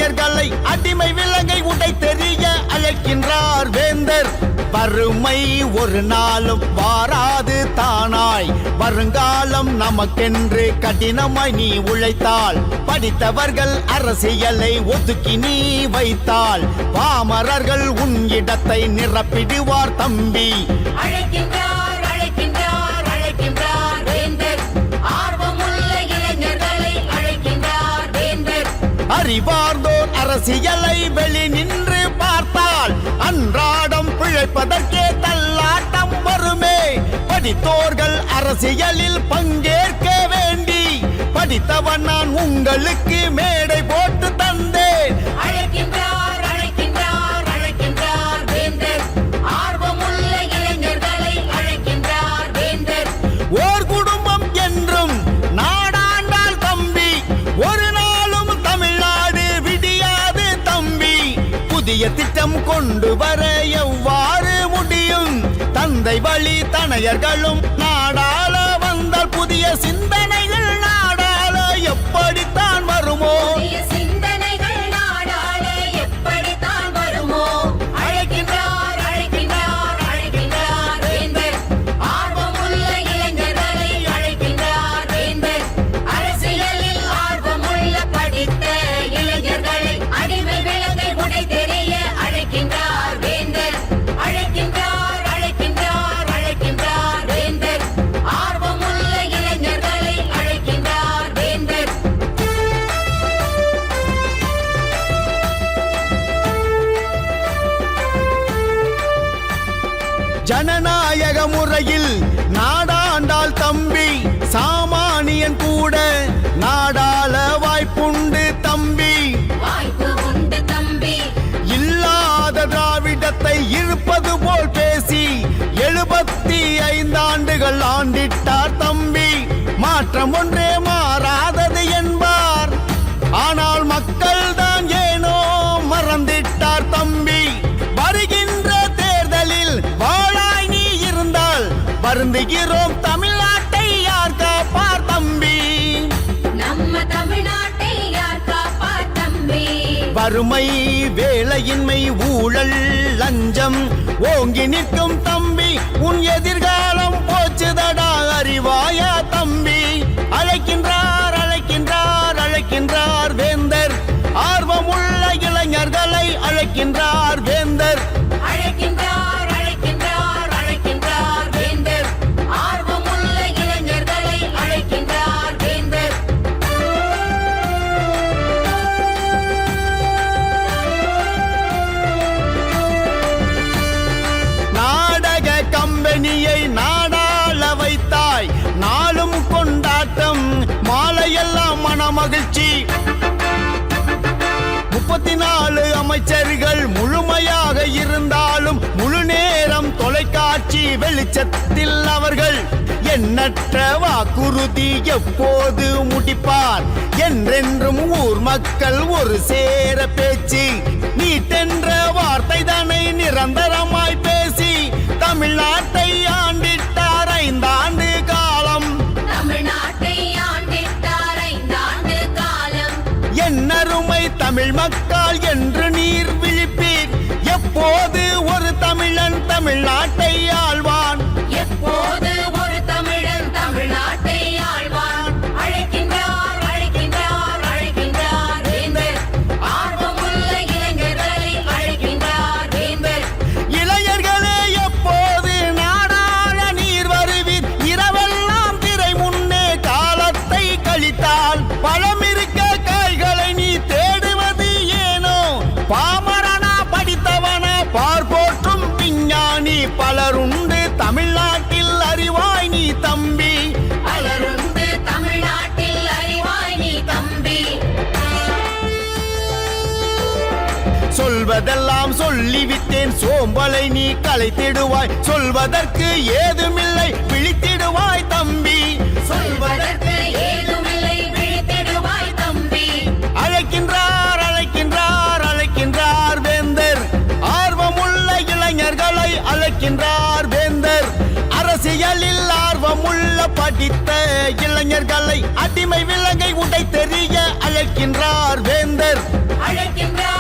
இளைஞர்களை அடிமை விலங்கை உடை தெரிய அழைக்கின்றார் வேந்தர். வறுமை ஒரு நாளும் வாராது தானாய், வருங்காலம் நமக்கென்று கடினமாய் நீ உழைத்தால், படித்தவர்கள் அரசியலை ஒதுக்கி நீ வைத்தால், பாமரர்கள் உன் இடத்தை நிரப்பிடுவார் தம்பி. அழைக்கின்றார் அழைக்கின்றார் அழைக்கின்றார் வேந்தர், ஆர்வமுள்ள இளைஞர்களை அழைக்கின்றார் வேந்தர். அறிவார்ந்தோர் அரசியலை வெளி நின்று பார்த்தால், அன்றாடம் பிழைப்பதற்கே தள்ளாட்டம் வருமே. படித்தோர்கள் அரசியலில் பங்கேற்க வேண்டி, படித்தவன் நான் உங்களுக்கு மேடை போட்டு தந்தேன். அழைக்கின்றார் அழைக்கின்றார் அழைக்கின்றார் வேந்தர், ஆர்வமுள்ள இளைஞர்களை அழைக்கின்றார் வேந்தர். ஓர் குடும்பம் என்றும் நாடாண்டால் தம்பி, ஒரு நாளும் தமிழ்நாடு விடியாது தம்பி. புதிய திட்டம் கொண்டு வர எவ்வாறு முடியும்? தந்தை வழி தனையர்களும் நாடாள வந்தால், புதிய சிந்தனைகள் நாடாள எப்படித்தான் வருமோ? புதிய சிந்தனைகள் நாடாள எப்படித்தான் வருமோ? அழைக்கின்றார் அழைக்கின்றார் அழைக்கின்றார் வேந்தர், ஆர்வமுள்ள இளைஞர்களை அழைக்கின்றார் வேந்தர். அரசியலில் ஆர்வமுள்ள படித்த இளைஞர்களை அடிமை விலங்கை உடை தெரிய அழைக்கின்றார் வேந்தர். அழைக்கின்றார் அழைக்கின்றார் அழைக்கின்றார் வேந்தர், ஆர்வமுள்ள இளைஞர்களை அழைக்கின்றார் வேந்தர். ஜனநாயக முறையில் நாடாண்டால் தம்பி, சாமானியன் கூட நாடாள வாய்ப்புண்டு தம்பி. வாய்ப்பு உண்டு தம்பி. இல்லாத திராவிடத்தை இருப்பது போல் பேசி 75 ஆண்டுகள் ஆண்டிட்டார் தம்பி. மாற்றம் ஒன்றே மாறாதது என்பார், ஆனால் மக்கள் தான் ஏனோ மறந்திட்டார் தம்பி. வருகின்ற தேர்தலில் வாழாய் நீ இருந்தால், வருந்துகிறோம் தமிழ்நாட்டை யார் காப்பார் தம்பி? நம்ம தமிழ்நாட்டை யார் காப்பார் தம்பி? வறுமை, வேலையின்மை, ஊழல், லஞ்சம் ஓங்கி நிற்கும் தம்பி. உன் எதிர்காலம் போச்சுதடா, அறிவாயா தம்பி? அழைக்கின்றார் அழைக்கின்றார் அழைக்கின்றார் வேந்தர், ஆர்வமுள்ள இளைஞர்களை அழைக்கின்றார் வேந்தர். அழைக்கின்றார் அழைக்கின்றார் அழைக்கின்றார் வேந்தர், ஆர்வமுள்ள இளைஞர்களை அழைக்கின்றார் வேந்தர். நாடக கம்பெனியை நாடாள வைத்தாய், நாளும் கொண்டாட்டம், மாலையெல்லாம் மனமகிழ்ச்சி. 34 அமைச்சர்கள் முழுமையாக இருந்தாலும், முழு நேரம் தொலைக்காட்சி வெளிச்சத்தில் அவர்கள். எண்ணற்ற வாக்குறுதி எப்போது முடிப்பார் என்றென்றும் ஊர் மக்கள் ஒரு சேர பேச்சு. நீட்டென்ற வார்த்தை தானே நிரந்தரமாய் பேசி, தமிழ்நாட்டை ஆண்டிட்டார் 5 ஆண்டு காலம். தமிழ்நாட்டை ஆண்டிட்டார் 5 ஆண்டு காலம். என்னருமை தமிழ் மக்கள் என்று நீர் விழிப்பீர், எப்போது ஒரு தமிழன் தமிழ்நாட்டை ஆழ்வான்? எப்போது ஒரு தமிழன் தமிழ்நாட்டை ஆழ்வான்? அழைக்கின்றார் அழைக்கின்றார் அழைக்கின்றார் வேந்தர், ஆர்வமுள்ள இளைஞர்களை அழைக்கின்றார் வேந்தர். இளைஞர்களே எப்போது நாடாள நீர் வருவீர்? இரவெல்லாம் திரை முன்னே காலத்தை கழித்தால், பழமிருக்க காய்களை நீ தேடுவது ஏனோ? பாமரனா படித்தவனா பார்ப்போற்றும் விஞ்ஞானி பலருண்டு தமிழ்நாட்டில், அறிவாய் நீ தம்பி. பலருண்டு தமிழ்நாட்டில், அறிவாய் நீ தம்பி. சொல்வதெல்லாம் சொல்லிவிட்டேன், சோம்பலை நீ கலைத்திடுவாய். சொல்வதற்கு ஏதுமில்லை, விழித்திடுவாய் தம்பி. சொல்வதற்கு ஏதுமில்லை, விழித்திடுவாய் தம்பி. அழைக்கின்றார் அழைக்கின்றார் அழைக்கின்றார் வேந்தர், ஆர்வமுள்ள இளைஞர்களை அழைக்கின்றார் வேந்தர். அரசியலில் ஆர்வமுள்ள படித்த இளைஞர்களை அடிமை விலங்கை உடை தெரிய அழைக்கின்றார் வேந்தர் அழைக்கின்றார்